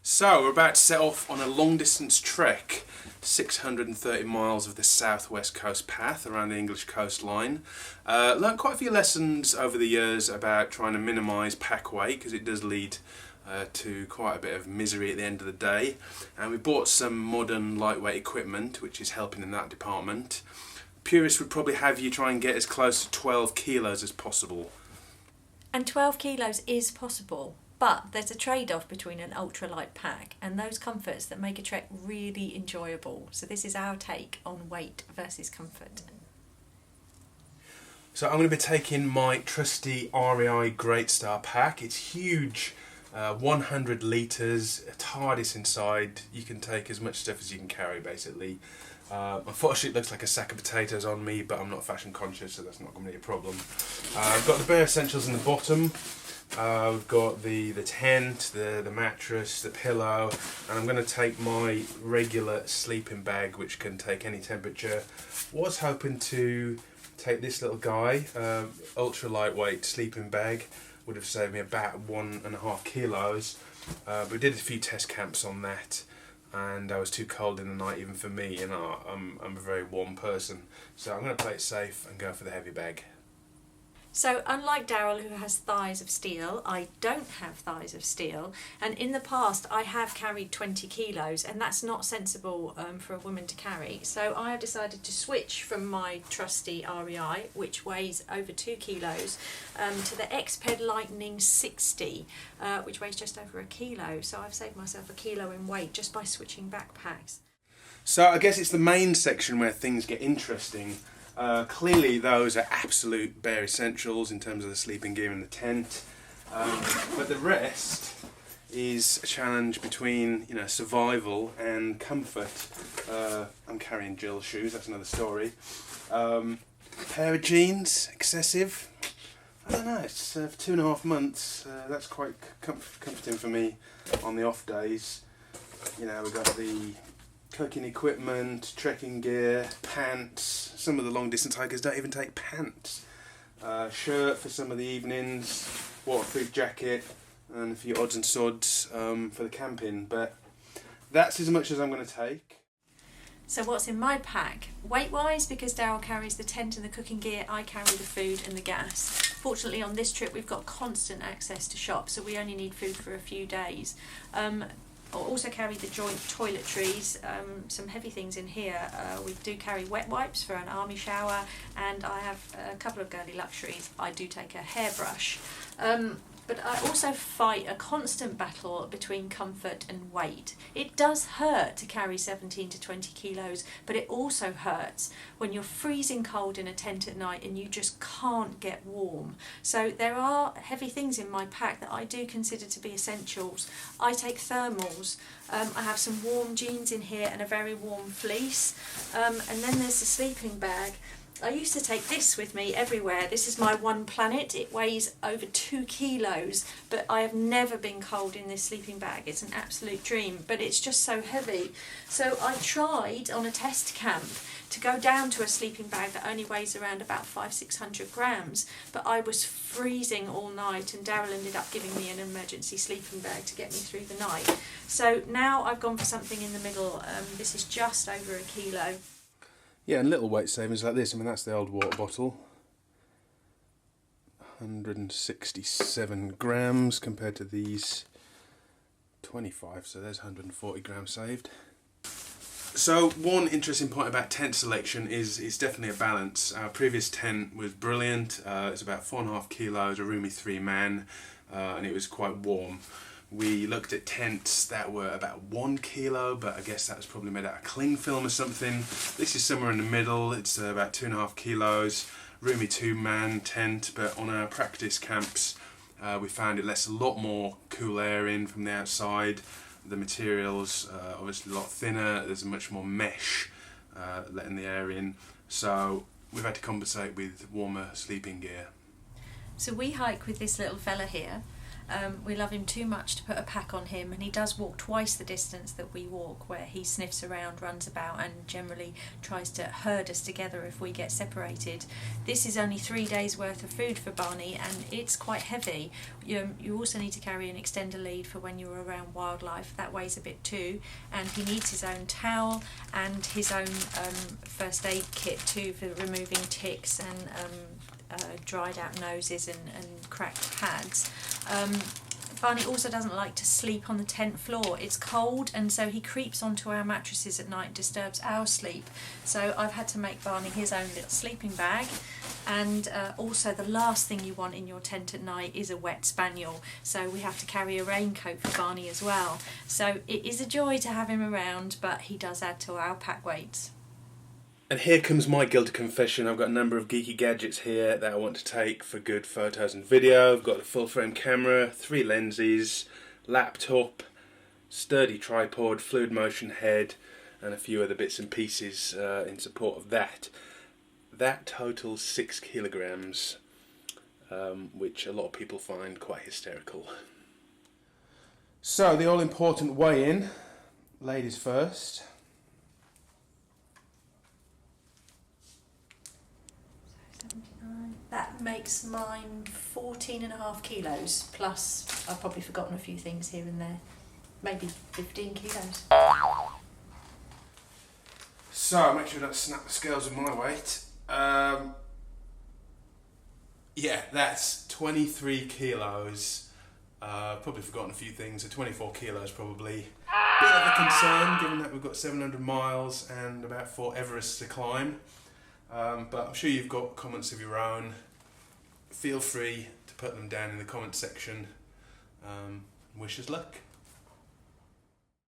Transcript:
So we're about to set off on a long distance trek, 630 miles of the southwest coast path around the English coastline. Learned quite a few lessons over the years about trying to minimise pack weight, because it does lead to quite a bit of misery at the end of the day. And we bought some modern lightweight equipment which is helping in that department. Purists would probably have you try and get as close to 12 kilos as possible. And 12 kilos is possible, but there's a trade-off between an ultralight pack and those comforts that make a trek really enjoyable. So this is our take on weight versus comfort. So I'm going to be taking my trusty REI Great Star pack. It's huge, 100 litres, a TARDIS inside. You can take as much stuff as you can carry basically. Unfortunately it looks like a sack of potatoes on me, but I'm not fashion conscious, so that's not going to be a problem. I've got the bare essentials in the bottom. We've got the tent, the mattress, the pillow, and I'm going to take my regular sleeping bag which can take any temperature. Was hoping to take this little guy, ultra lightweight sleeping bag, would have saved me about 1.5 kilos, but we did a few test camps on that and I was too cold in the night even for me, and I'm a very warm person, so I'm going to play it safe and go for the heavy bag. So unlike Daryl, who has thighs of steel, I don't have thighs of steel, and in the past I have carried 20 kilos, and that's not sensible for a woman to carry. So I have decided to switch from my trusty REI, which weighs over 2 kilos, to the Xped Lightning 60, which weighs just over a kilo. So I've saved myself a kilo in weight just by switching backpacks. So I guess it's the main section where things get interesting. Clearly those are absolute bare essentials in terms of the sleeping gear and the tent, but the rest is a challenge between survival and comfort. I'm carrying Jill's shoes, that's another story. Pair of jeans, excessive? I don't know, it's for 2.5 months, that's quite comforting for me on the off days. We've got the cooking equipment, trekking gear, pants. Some of the long distance hikers don't even take pants. Shirt for some of the evenings, waterproof jacket, and a few odds and sods for the camping. But that's as much as I'm going to take. So what's in my pack? Weight-wise, because Daryl carries the tent and the cooking gear, I carry the food and the gas. Fortunately on this trip we've got constant access to shops, so we only need food for a few days. I'll also carry the joint toiletries, some heavy things in here. We do carry wet wipes for an army shower, and I have a couple of girly luxuries. I do take a hairbrush. But I also fight a constant battle between comfort and weight. It does hurt to carry 17 to 20 kilos, but it also hurts when you're freezing cold in a tent at night and you just can't get warm. So there are heavy things in my pack that I do consider to be essentials. I take thermals. I have some warm jeans in here and a very warm fleece. And then there's the sleeping bag. I used to take this with me everywhere. This is my One Planet. It weighs over 2 kilos, but I have never been cold in this sleeping bag. It's an absolute dream, but it's just so heavy. So I tried on a test camp to go down to a sleeping bag that only weighs around about 500-600 grams, but I was freezing all night, and Daryl ended up giving me an emergency sleeping bag to get me through the night. So now I've gone for something in the middle. This is just over a kilo. Yeah, and little weight savings like this. I mean, that's the old water bottle. 167 grams compared to these 25, so there's 140 grams saved. So one interesting point about tent selection is definitely a balance. Our previous tent was brilliant. It's about 4.5 kilos, a roomy 3-man, and it was quite warm. We looked at tents that were about 1 kilo, but I guess that was probably made out of cling film or something. This is somewhere in the middle. It's about 2.5 kilos, roomy 2-man tent, but on our practice camps we found it lets a lot more cool air in from the outside. The materials obviously a lot thinner, there's much more mesh letting the air in, so we've had to compensate with warmer sleeping gear. So we hike with this little fella here. We love him too much to put a pack on him, and he does walk twice the distance that we walk, where he sniffs around, runs about, and generally tries to herd us together if we get separated. This is only 3 days worth of food for Barney, and it's quite heavy. You also need to carry an extender lead for when you're around wildlife. That weighs a bit too, and he needs his own towel and his own first aid kit too for removing ticks and dried out noses and cracked pads. Barney also doesn't like to sleep on the tent floor. It's cold, and so he creeps onto our mattresses at night and disturbs our sleep. So I've had to make Barney his own little sleeping bag. And also the last thing you want in your tent at night is a wet spaniel. So we have to carry a raincoat for Barney as well. So it is a joy to have him around, but he does add to our pack weights. And here comes my guilty confession. I've got a number of geeky gadgets here that I want to take for good photos and video. I've got a full frame camera, 3 lenses, laptop, sturdy tripod, fluid motion head, and a few other bits and pieces in support of that. That totals 6 kilograms, which a lot of people find quite hysterical. So the all important weigh-in, ladies first. That makes mine 14.5 kilos, plus I've probably forgotten a few things here and there. Maybe 15 kilos. So, make sure I don't snap the scales with my weight. Yeah, that's 23 kilos. Probably forgotten a few things, so 24 kilos probably. Bit of a concern, given that we've got 700 miles and about 4 Everests to climb. But I'm sure you've got comments of your own. Feel free to put them down in the comment section. Wish us luck.